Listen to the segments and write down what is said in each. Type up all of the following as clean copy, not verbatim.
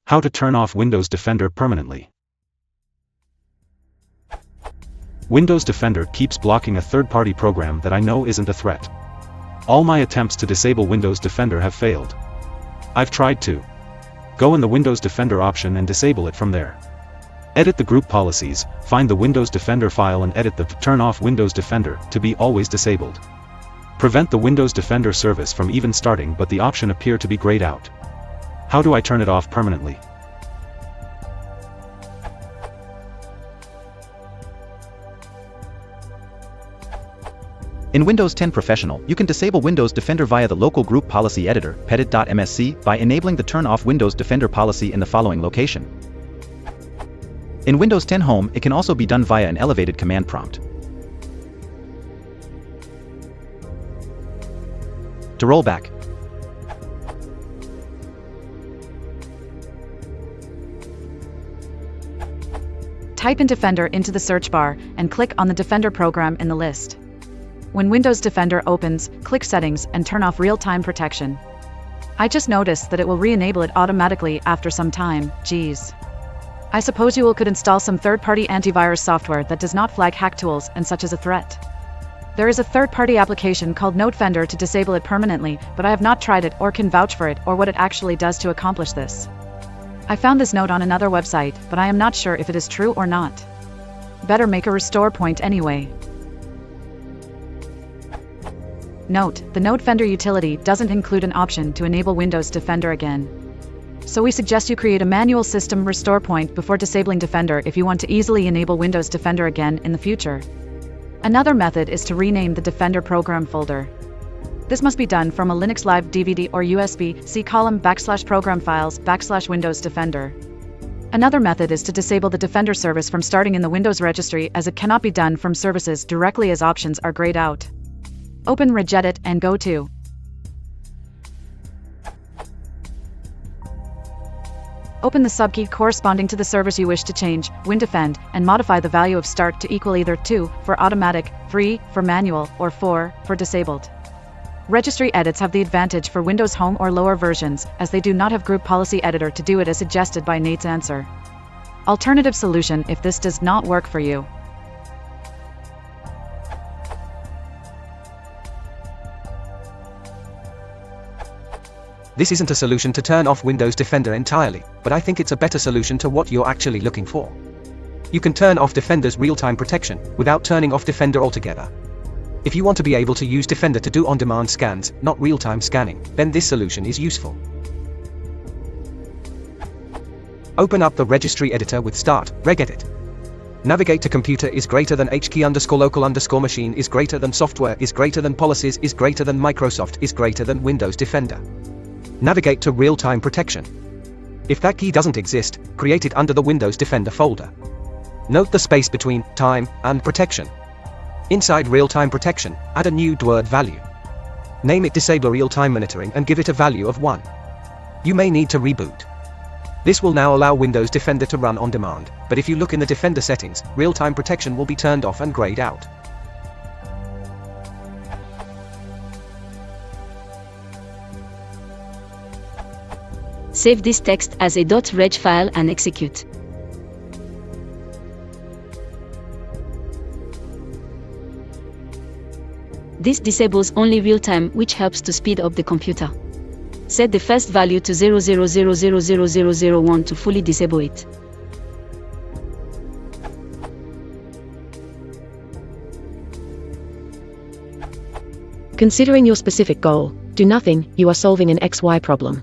How to turn off Windows Defender permanently. Windows Defender keeps blocking a third-party program that I know isn't a threat. All my attempts to disable Windows Defender have failed. I've tried to go in the Windows Defender option and disable it from there. Edit the group policies, find the Windows Defender file and edit the Turn off Windows Defender to be always disabled. Prevent the Windows Defender service from even starting, but the option appear to be grayed out. How do I turn it off permanently? In Windows 10 Professional, you can disable Windows Defender via the local group policy editor, pedit.msc, by enabling the Turn off Windows Defender policy in the following location. In Windows 10 Home, it can also be done via an elevated command prompt. To roll back, type in Defender into the search bar and click on the Defender program in the list. When Windows Defender opens, click Settings and turn off real-time protection. I just noticed that it will re-enable it automatically after some time. Geez. I suppose you could install some third-party antivirus software that does not flag hack tools and such as a threat. There is a third-party application called Notefender to disable it permanently, but I have not tried it or can vouch for it or what it actually does to accomplish this. I found this note on another website, but I am not sure if it is true or not. Better make a restore point anyway. Note, the Notefender utility doesn't include an option to enable Windows Defender again. So we suggest you create a manual system restore point before disabling Defender if you want to easily enable Windows Defender again in the future. Another method is to rename the Defender program folder. This must be done from a Linux Live DVD or USB-C column /program files /Windows Defender. Another method is to disable the Defender service from starting in the Windows registry, as it cannot be done from services directly as options are grayed out. Open Regedit and go to Open the subkey corresponding to the service you wish to change, WinDefend, and modify the value of start to equal either 2 for automatic, 3 for manual, or 4 for disabled. Registry edits have the advantage for Windows Home or lower versions, as they do not have Group Policy Editor to do it as suggested by Nate's answer. Alternative solution if this does not work for you. This isn't a solution to turn off Windows Defender entirely, but I think it's a better solution to what you're actually looking for. You can turn off Defender's real-time protection without turning off Defender altogether. If you want to be able to use Defender to do on-demand scans, not real-time scanning, then this solution is useful. Open up the registry editor with Start, Regedit. Navigate to computer is greater than HKey_local_machine is greater than software is greater than policies is greater than Microsoft is greater than Windows Defender. Navigate to real-time protection. If that key doesn't exist, create it under the Windows Defender folder. Note the space between time and protection. Inside real-time protection, add a new word value. Name it Disable Real-Time Monitoring and give it a value of 1. You may need to reboot. This will now allow Windows Defender to run on demand, but if you look in the Defender settings, real-time protection will be turned off and grayed out. Save this text as a .reg file and execute. This disables only real-time, which helps to speed up the computer. Set the first value to 00000001 to fully disable it. Considering your specific goal, do nothing, you are solving an XY problem.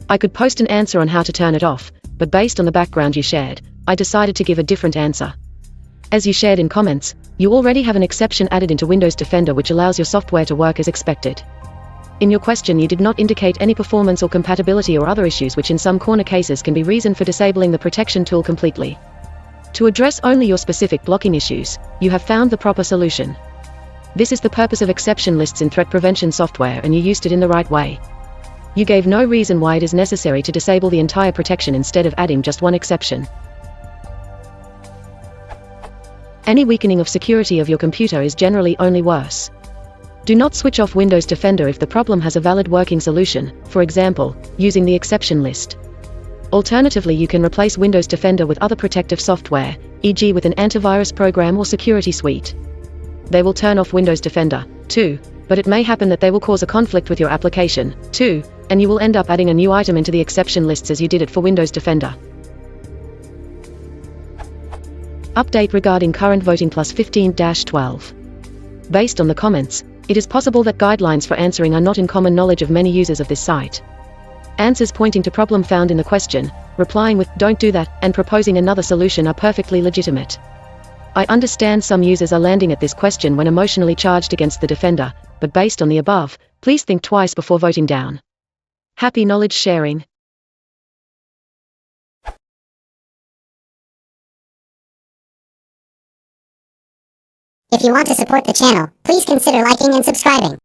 I could post an answer on how to turn it off, but based on the background you shared, I decided to give a different answer. As you shared in comments, you already have an exception added into Windows Defender which allows your software to work as expected. In your question you did not indicate any performance or compatibility or other issues which in some corner cases can be reason for disabling the protection tool completely. To address only your specific blocking issues, you have found the proper solution. This is the purpose of exception lists in threat prevention software, and you used it in the right way. You gave no reason why it is necessary to disable the entire protection instead of adding just one exception. Any weakening of security of your computer is generally only worse. Do not switch off Windows Defender if the problem has a valid working solution, for example, using the exception list. Alternatively, you can replace Windows Defender with other protective software, e.g. with an antivirus program or security suite. They will turn off Windows Defender, too, but it may happen that they will cause a conflict with your application, too, and you will end up adding a new item into the exception lists as you did it for Windows Defender. Update regarding current voting plus 15-12. Based on the comments, it is possible that guidelines for answering are not in common knowledge of many users of this site. Answers pointing to problem found in the question, replying with "don't do that," and proposing another solution are perfectly legitimate. I understand some users are landing at this question when emotionally charged against the Defender, but based on the above, please think twice before voting down. Happy knowledge sharing. If you want to support the channel, please consider liking and subscribing.